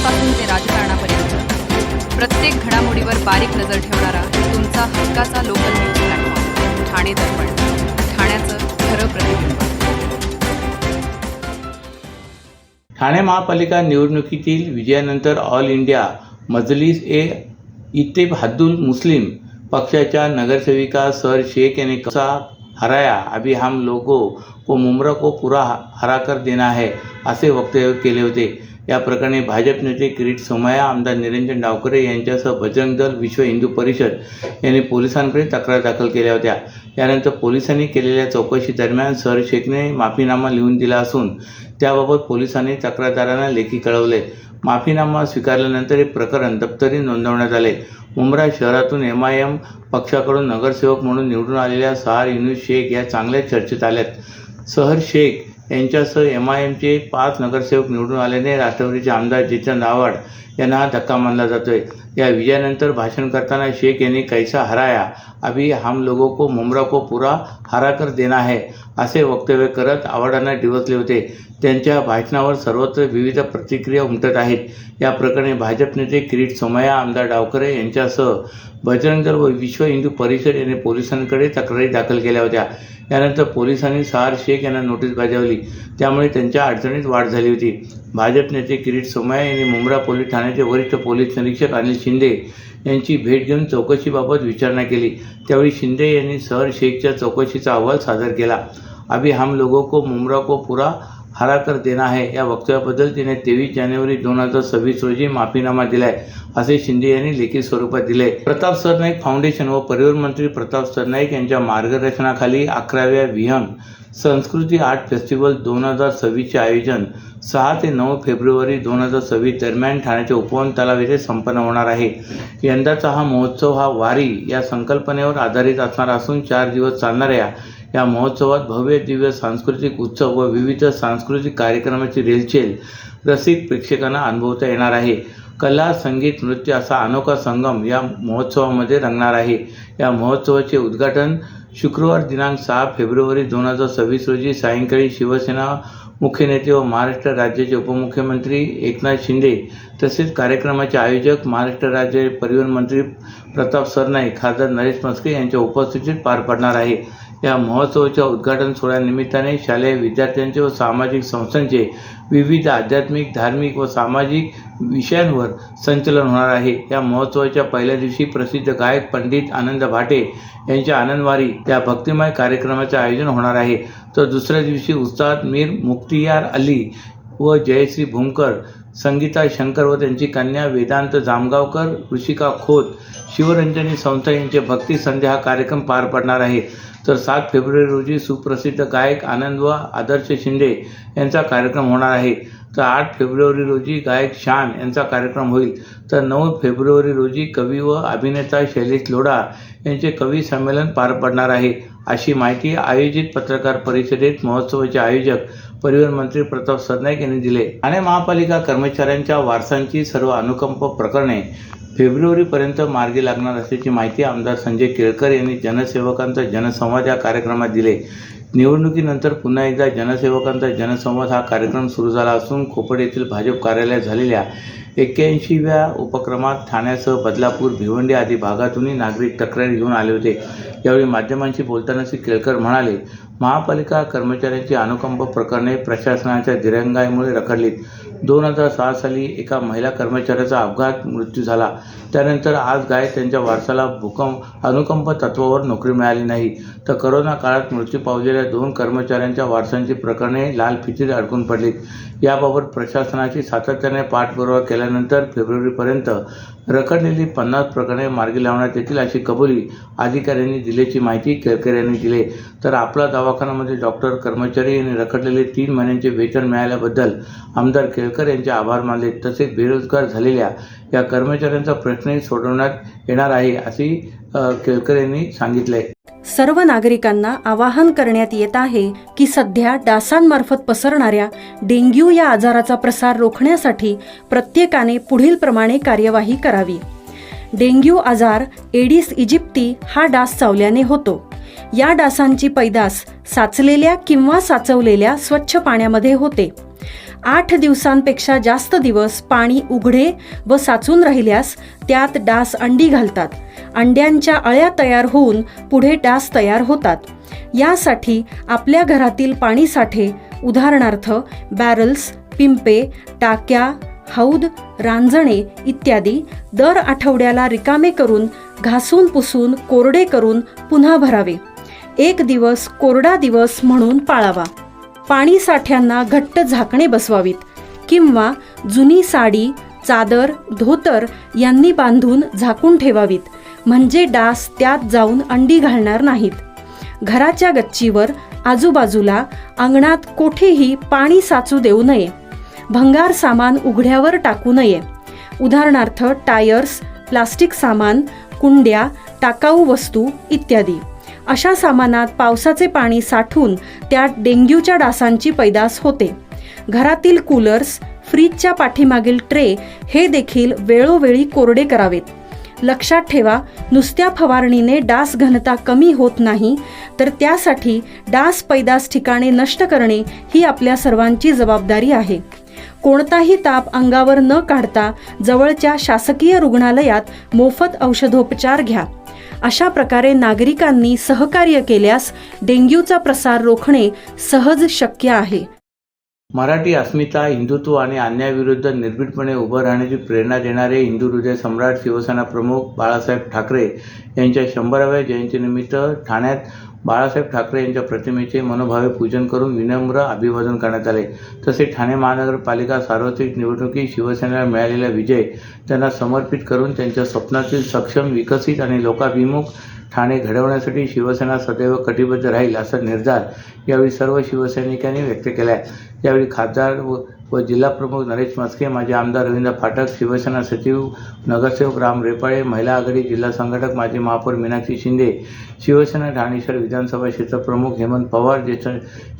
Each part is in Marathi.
वार्तांपासून ते राजकारणापर्यंत प्रत्येक घडामोडीवर बारीक नजर ठेवणारा तुमचा हक्काचा लोकल न्यूज प्लॅटफॉर्म ठाणे दर्पण, ठाण्याचं खरं प्रतिबिंब. ठाणे महापालिका निवडणुकीतील विजयानंतर ऑल इंडिया मजलिस-ए-इत्तेहादुल मुस्लिम पक्षाच्या नगरसेविका सर शेख यांनी कसा हराया, अभी हम लोगों को मुमरा को पूरा हराकर देना है असे वक्तव्य केले होते. या प्रकरणी भाजप नेते किरीट सोमय्या, आमदार निरंजन डावखरे यांच्यासह बजरंग दल, विश्व हिंदू परिषद यांनी पोलिसांकडे तक्रार दाखल केल्या होत्या. यानंतर पोलिसांनी केलेल्या चौकशी दरम्यान सर शेखने माफीनामा लिहून दिला असून त्याबाबत पोलिसांनी तक्रारदारांना लेखी कळवले. माफीनामा स्वीकारल्यानंतर हे प्रकरण दप्तरी नोंदवण्यात आले. मुंब्रा शहरातून MIM पक्षाकडून नगरसेवक म्हणून निवडून आलेल्या सहर युनूस शेख या चांगल्या चर्चेत आल्यात. सहर शेख यांच्यासह MIMचे 5 नगरसेवक निवडून आल्याने राष्ट्रवादीचे आमदार जितेंद्र आव्हाड यांना हा धक्का मानला जातोय. या विजयानंतर भाषण करताना शेख यांनी कैसा हराया, अभी हम लोगों को मुमरा को पूरा हरा कर देना है असे वक्तव्य करत आव्हाडांना डिवचले होते. त्यांच्या भाषणावर सर्वत्र विविध प्रतिक्रिया उमटत आहेत. या प्रकरणी भाजप नेते किरीट सोमय्या, आमदार डावखरे यांच्यासह बजरंग दल व विश्व हिंदू परिषद यांनी पोलिसांकडे तक्रारी दाखल केल्या होत्या. यानंतर पोलिसांनी सहर शेख यांना नोटीस बजावली, त्यामुळे त्यांच्या अडचणीत वाढ झाली होती. भाजप नेते किरीट सोमय्या यांनी मुंब्रा पोलीस ठाण्याचे वरिष्ठ पोलीस निरीक्षक अनिल शिंदे यांची भेट घेऊन चौकशीबाबत विचारणा केली. त्यावेळी शिंदे यांनी सहर शेखच्या चौकशीचा अहवाल सादर केला. अभी हम लोगों को मुमरा को पूरा हरा कर देना है या वक्तव्याबद्दल तिने 23 जानेवारी 2026 रोजी माफीनामा दिलाय असे शिंदे यांनी लिखित स्वरूपात दिले. प्रताप सरनाईक फाउंडेशन व परिवहन मंत्री प्रताप सरनाईक यांच्या मार्गदर्शनाखाली 11व्या विहंग संस्कृती आर्ट फेस्टिवल 2026चे आयोजन 6 ते 9 फेब्रुवारी 2026 दरम्यान ठाण्याच्या उपवन तलाव येथे संपन्न होणार आहे. यंदाचा हा महोत्सव हा वारी या संकल्पनेवर आधारित असणार असून 4 दिवस चालणाऱ्या या महोत्सवात भव्य दिव्य सांस्कृतिक उत्सव व विविध सांस्कृतिक कार्यक्रमाची रेलचेल रसिक प्रेक्षकांना अनुभवता येणार आहे. कला, संगीत, नृत्य असा अनोखा संगम या महोत्सवामध्ये रंगणार आहे. या महोत्सवाचे उद्घाटन शुक्रवार दिनांक 6 फेब्रुवारी 2026 रोजी सायंकाळी शिवसेना मुख्य नेते व महाराष्ट्र राज्याचे उपमुख्यमंत्री एकनाथ शिंदे तसेच कार्यक्रमाचे आयोजक महाराष्ट्र राज्याचे परिवहन मंत्री प्रताप सरनाईक, खासदार नरेश म्हस्के यांच्या उपस्थितीत पार पडणार आहे. या महोत्सवाच्या उद्घाटन सोहळ्यानिमित्ताने शालेय विद्यार्थ्यांचे व सामाजिक संस्थांचे विविध आध्यात्मिक, धार्मिक व सामाजिक विषयांवर संचलन होणार आहे. या महोत्सवाच्या पहिल्या दिवशी प्रसिद्ध गायक पंडित आनंद भाटे यांच्या आनंदवारी या भक्तिमय कार्यक्रमाचे आयोजन होणार आहे. तर दुसऱ्या दिवशी उस्ताद मीर मुख्तियार अली व जयश्री भूमकर, संगीता शंकर व त्यांची कन्या वेदांत जामगावकर, ऋषिका खोत, शिवरंजनी संस्था यांचे भक्ती संध्या हा कार्यक्रम पार पडणार आहे. तर 7 फेब्रुवारी रोजी सुप्रसिद्ध गायक आनंद व आदर्श शिंदे यांचा कार्यक्रम होणार आहे. तर 8 फेब्रुवारी रोजी गायक शान यांचा कार्यक्रम होईल. तर 9 फेब्रुवारी रोजी कवी व अभिनेता शैलेश लोढा यांचे कवी संमेलन पार पडणार आहे. अशी माहिती आयोजित पत्रकार परिषदेत महोत्सवाचे आयोजक परिवहन मंत्री प्रताप सरनाईक यांनी दिले. ठाणे महापालिका कर्मचाऱ्यांच्या वारसांची सर्व अनुकंप प्रकरणे फेब्रुवारीपर्यंत मार्गी लागणार असल्याची माहिती आमदार संजय केळकर यांनी जनसेवकांचा जनसंवाद या कार्यक्रमात दिले. निवडणुकीनंतर पुन्हा एकदा जनसेवकांचा जनसंवाद हा कार्यक्रम सुरू झाला असून खोपड येथील भाजप कार्यालयात झालेल्या 81व्या उपक्रमात ठाण्यासह बदलापूर, भिवंडी आदी भागातूनही नागरिक तक्रारी घेऊन आले होते. यावेळी माध्यमांशी बोलताना श्री केळकर म्हणाले, महापालिका कर्मचाऱ्यांची अनुकंप प्रकरणे प्रशासनाच्या दिरंगाईमुळे रखडलीत. 2006 साली एका महिला कर्मचाऱ्याचा अपघात मृत्यू झाला. त्यानंतर आज गाय त्यांच्या वारसाला अनुकंप तत्वावर नोकरी मिळाली नाही. तर करोना काळात मृत्यू पावलेल्या 2 कर्मचाऱ्यांच्या वारसांची प्रकरणे लाल फितीत अडकून पडलीत. याबाबत प्रशासनाची सातत्याने पाठपुरावा केल्यानंतर फेब्रुवारीपर्यंत रखडलेली 50 प्रकरणे मार्गी लावण्यात येतील अशी कबुली अधिकाऱ्यांनी दिल्याची माहिती केळकर यांनी दिली. तर आपला दवाखान्यामध्ये डॉक्टर, कर्मचारी यांनी रखडलेले 3 महिन्यांचे वेतन मिळाल्याबद्दल आमदार केळकर यांचे आभार मानले. तसेच बेरोजगार झालेल्या या कर्मचाऱ्यांचा प्रश्नही सोडवण्यात येणार आहे असे केळकर यांनी सांगितले. सर्व नागरिकांना आवाहन करण्यात येत आहे की सध्या डासांमार्फत पसरणाऱ्या डेंग्यू या आजाराचा प्रसार रोखण्यासाठी प्रत्येकाने पुढील प्रमाणे कार्यवाही करावी. डेंग्यू आजार एडिस इजिप्ती हा डास चावल्याने होतो. या डासांची पैदास साचलेल्या किंवा साचवलेल्या स्वच्छ पाण्यामध्ये होते. 8 दिवसांपेक्षा जास्त दिवस पाणी उघडे व साचून राहिल्यास त्यात डास अंडी घालतात. अंड्यांच्या अळ्या तयार होऊन पुढे डास तयार होतात. यासाठी आपल्या घरातील पाणी साठे उदाहरणार्थ बॅरल्स, पिंपे, टाक्या, हौद, रांजणे इत्यादी दर आठवड्याला रिकामे करून घासून पुसून कोरडे करून पुन्हा भरावे. 1 दिवस कोरडा दिवस म्हणून पाळावा. पाणी साठ्यांना घट्ट झाकणे बसवावीत किंवा जुनी साडी, चादर, धोतर यांनी बांधून झाकून ठेवावीत, म्हणजे डास त्यात जाऊन अंडी घालणार नाहीत. घराच्या गच्चीवर, आजूबाजूला, अंगणात कोठेही पाणी साचू देऊ नये. भंगार सामान उघड्यावर टाकू नये. उदाहरणार्थ टायर्स, प्लास्टिक सामान, कुंड्या, टाकाऊ वस्तू इत्यादी. अशा सामानात पावसाचे पाणी साठून त्यात डेंग्यूच्या डासांची पैदास होते. घरातील कूलर्स, फ्रीजच्या पाठीमागील ट्रे हे देखील वेळोवेळी कोरडे करावेत. लक्षात ठेवा, नुसत्या फवारणीने डास घनता कमी होत नाही, तर त्यासाठी डास पैदास ठिकाणे नष्ट करणे ही आपल्या सर्वांची जबाबदारी आहे. कोणताही ताप अंगावर न काढता जवळच्या शासकीय रुग्णालयात मोफत औषधोपचार घ्या. अशा प्रकारे नागरिकांनी सहकार्य केल्यास डेंग्यूचा प्रसार रोखणे सहज शक्य आहे. मराठी अस्मिता, हिंदुत्व आणि अन्यायाविरुद्ध निर्भीडपणे उभं राहण्याची प्रेरणा देणारे हिंदू हृदय सम्राट शिवसेना प्रमुख बाळासाहेब ठाकरे यांच्या 100व्या जयंतीनिमित्त ठाण्यात बाळासाहेब ठाकरे यांच्या प्रतिमेचे मनोभावे पूजन करून विनम्र अभिवादन करण्यात आले. तसेच ठाणे महानगरपालिका सार्वत्रिक निवडणुकीत शिवसेनेला मिळालेला विजय त्यांना समर्पित करून त्यांच्या स्वप्नातील सक्षम, विकसित आणि लोकाभिमुख ठाणे घडवण्यासाठी शिवसेना सदैव कटिबद्ध राहील असा निर्धार यावेळी सर्व शिवसैनिकांनी व्यक्त केला आहे. यावेळी खासदार व जिल्हाप्रमुख नरेश म्हस्के, माजी आमदार रवींद्र फाटक, शिवसेना सचिव नगरसेवक राम रेपाळे, महिला आघाडी जिल्हा संघटक माजी महापौर मीनाक्षी शिंदे, शिवसेना ठाणे शहर विधानसभा क्षेत्रप्रमुख हेमंत पवार, ज्येष्ठ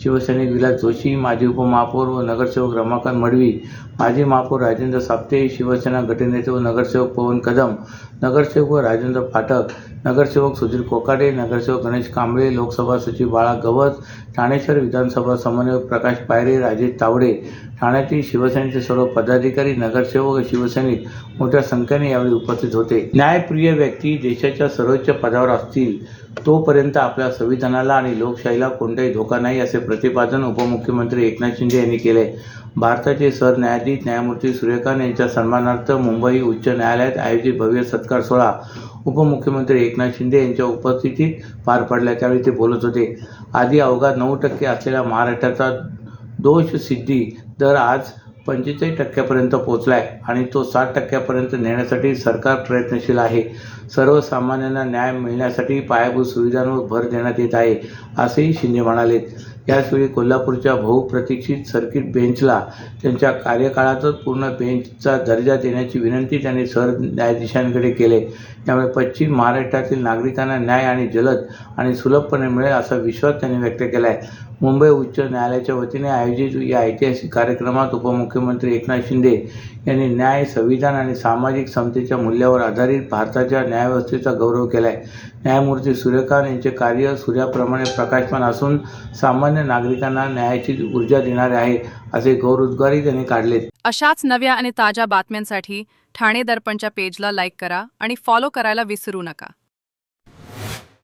शिवसैनिक विलास जोशी, माजी उपमहापौर व नगरसेवक रमाकांत मडवी, माजी महापौर राजेंद्र साप्ते, शिवसेना गटनेते व नगरसेवक पवन कदम, नगरसेवक व राजेंद्र फाटक, नगरसेवक सुधीर कोकाटे, नगरसेवक गणेश कांबळे, लोकसभा सचिव बाळा गवत, ठाणे शहर विधानसभा समन्वयक प्रकाश पायरे, राजेश तावडे, ठाण्यातील शिवसेनेचे सर्व पदाधिकारी, नगरसेवक व शिवसैनिक मोठ्या संख्येने यावेळी उपस्थित होते. न्यायप्रिय व्यक्ती देशाच्या सर्वोच्च पदावर असतील तोपर्यंत आपल्या संविधानाला आणि लोकशाहीला कोणताही धोका नाही, असे प्रतिपादन उपमुख्यमंत्री एकनाथ शिंदे यांनी केले. भारताचे सरन्यायाधीश न्यायमूर्ती सूर्यकांत यांच्या सन्मानार्थ मुंबई उच्च न्यायालयात आयोजित भव्य सत्कार सोहळा उपमुख्यमंत्री एकनाथ शिंदे यांच्या उपस्थितीत पार पडला. त्यावेळी ते बोलत होते. आधी अवघा 9% असलेला महाराष्ट्राचा दोष सिद्धी दर आज 45% पोहोचला आहे आणि तो 60% नेण्यासाठी सरकार प्रयत्नशील आहे. सर्वसामान्यांना न्याय मिळण्यासाठी पायाभूत सुविधांवर भर देण्यात येत आहे, असेही शिंदे म्हणाले. याचवेळी कोल्हापूरच्या बहुप्रतीक्षित सर्किट बेंचला त्यांच्या कार्यकाळातच पूर्ण बेंचचा दर्जा देण्याची विनंती त्यांनी सरन्यायाधीशांकडे केले. त्यामुळे पश्चिम महाराष्ट्रातील नागरिकांना न्याय आणि जलद आणि सुलभपणे मिळेल असा विश्वास त्यांनी व्यक्त केला आहे. मुंबई उच्च न्यायालयाच्या वतीने आयोजित या ऐतिहासिक कार्यक्रमात उपमुख्यमंत्री एकनाथ शिंदे यांनी न्याय, संविधान आणि सामाजिक समतेच्या मूल्यावर आधारित भारताच्या न्यायव्यवस्थेचा गौरव केला आहे. न्यायमूर्ती सूर्यकांत यांचे कार्य सूर्याप्रमाणे प्रकाशमान असून सामान्य नागरिकांना न्यायाची ऊर्जा देणारे आहे, असे गौरवोद्गारही त्यांनी काढले. अशाच नव्या आणि ताज्या बातम्यांसाठी ठाणे दर्पणच्या पेजला लाईक करा आणि फॉलो करायला विसरू नका.